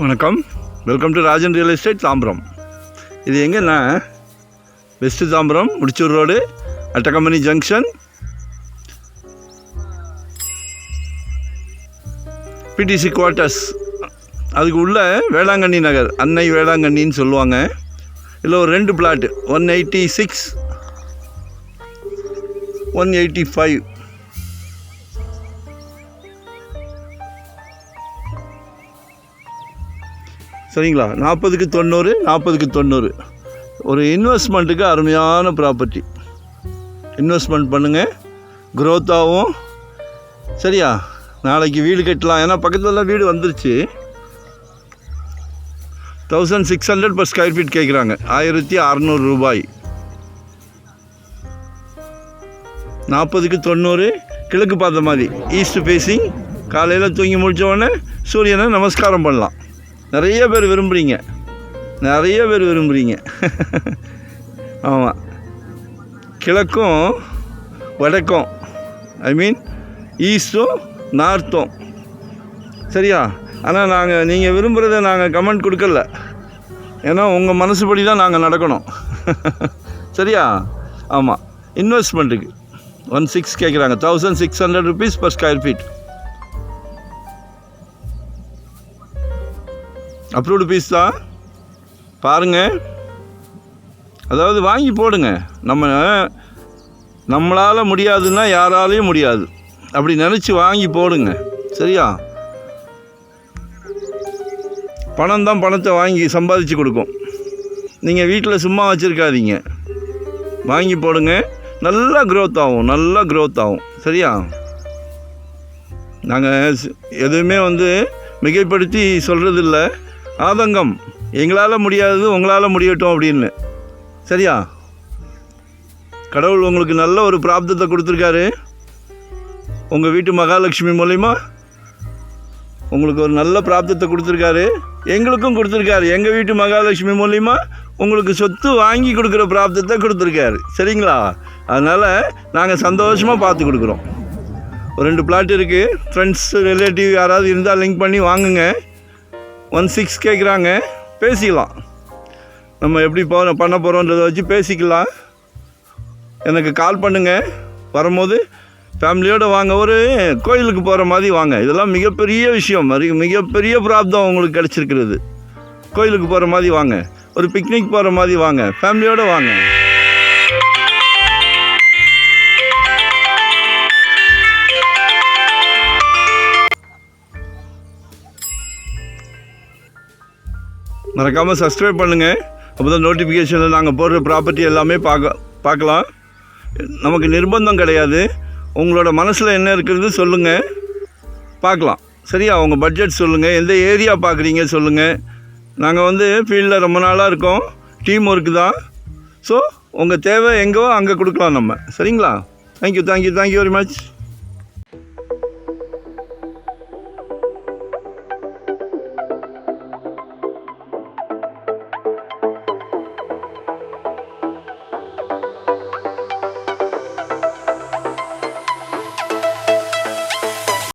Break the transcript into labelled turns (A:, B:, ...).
A: வணக்கம், welcome to Rajan real estate Tambaram. இது எங்கன்னா வெஸ்ட்டு தாம்பரம் முடிச்சூர் ரோடு, அட்டகம்பெனி ஜங்ஷன், பிடிசி குவார்ட்டர்ஸ். அதுக்கு உள்ள வேளாங்கண்ணி நகர், அன்னை வேளாங்கண்ணின்னு சொல்லுவாங்க. இதில் ஒரு 2 பிளாட்டு, 186, 185. சரிங்களா? 40க்கு 90, 40க்கு 90. ஒரு இன்வெஸ்ட்மெண்ட்டுக்கு அருமையான ப்ராப்பர்ட்டி. இன்வெஸ்ட்மெண்ட் பண்ணுங்கள், க்ரோத் ஆகும். சரியா? நாளைக்கு வீடு கட்டலாம். ஏன்னா பக்கத்துலலாம் வீடு வந்துருச்சு. 1600 per ஸ்கொயர் ஃபீட் கேட்குறாங்க. 1600 ரூபாய். 40க்கு 90, கிழக்கு பார்த்த மாதிரி, ஈஸ்ட் ஃபேஸிங். காலையில் தூங்கி முடித்தோடனே சூரியனை நமஸ்காரம் பண்ணலாம். நிறைய பேர் விரும்புகிறீங்க. ஆமாம், கிழக்கும் வடக்கும், ஈஸ்ட்டும் நார்த்தும். சரியா? ஆனால் நீங்கள் விரும்புகிறத நாங்கள் கமெண்ட் கொடுக்கல. ஏன்னா உங்கள் மனசுப்படி தான் நாங்கள் நடக்கணும். சரியா? ஆமாம், இன்வெஸ்ட்மெண்ட்டுக்கு 16 கேட்குறாங்க. 1600 rupees per square feet. Approved fees தான். பாருங்கள், அதாவது வாங்கி போடுங்க. நம்மளால் முடியாதுன்னா யாராலையும் முடியாது. அப்படி நினச்சி வாங்கி போடுங்க. சரியா? பணம் தான் பணத்தை வாங்கி சம்பாதிச்சு கொடுக்கும். நீங்கள் வீட்டில் சும்மா வச்சுருக்காதீங்க, வாங்கி போடுங்க. நல்லா க்ரோத் ஆகும். சரியா? நாங்கள் எதுவுமே மிகைப்படுத்தி சொல்கிறதில்ல. ஆதங்கம், எங்களால் முடியாதது உங்களால் முடியட்டும் அப்படின்னு. சரியா? கடவுள் உங்களுக்கு நல்ல ஒரு பிராப்தத்தை கொடுத்துருக்காரு. உங்கள் வீட்டு மகாலட்சுமி மூலிமா உங்களுக்கு ஒரு நல்ல பிராப்தத்தை கொடுத்துருக்காரு. எங்களுக்கும் கொடுத்துருக்காரு. எங்கள் வீட்டு மகாலட்சுமி மூலிமா உங்களுக்கு சொத்து வாங்கி கொடுக்குற பிராப்தத்தை கொடுத்துருக்காரு. சரிங்களா? அதனால் நாங்கள் சந்தோஷமாக பார்த்து கொடுக்குறோம். ஒரு 2 பிளாட் இருக்குது. ஃப்ரெண்ட்ஸ், ரிலேட்டிவ் யாராவது இருந்தால் லிங்க் பண்ணி வாங்குங்க. 16 கேட்குறாங்க. பேசிக்கலாம். நம்ம எப்படி பண்ண போகிறோன்றதை வச்சு பேசிக்கலாம். எனக்கு கால் பண்ணுங்கள். வரும்போது ஃபேமிலியோடு வாங்க. ஒரு கோயிலுக்கு போகிற மாதிரி வாங்க. இதெல்லாம் மிகப்பெரிய விஷயம், மிகப்பெரிய பிராப்தம் உங்களுக்கு கிடச்சிருக்கிறது. கோயிலுக்கு போகிற மாதிரி வாங்க, ஒரு பிக்னிக் போகிற மாதிரி வாங்க, ஃபேமிலியோடு வாங்க. மறக்காமல் சப்ஸ்கிரைப் பண்ணுங்கள். அப்போ தான் நோட்டிஃபிகேஷனில் நாங்கள் போடுற ப்ராப்பர்ட்டி எல்லாமே பார்க்கலாம். நமக்கு நிர்பந்தம் கிடையாது. உங்களோட மனசில் என்ன இருக்கிறது சொல்லுங்கள், பார்க்கலாம். சரியா? உங்கள் பட்ஜெட் சொல்லுங்கள், எந்த ஏரியா பார்க்குறீங்க சொல்லுங்கள். நாங்கள் ஃபீல்டில் ரொம்ப நாளாக இருக்கோம். டீம் ஒர்க்கு தான். ஸோ உங்கள் தேவை எங்கோ அங்கே கொடுக்கலாம் நம்ம. சரிங்களா? Thank you very much.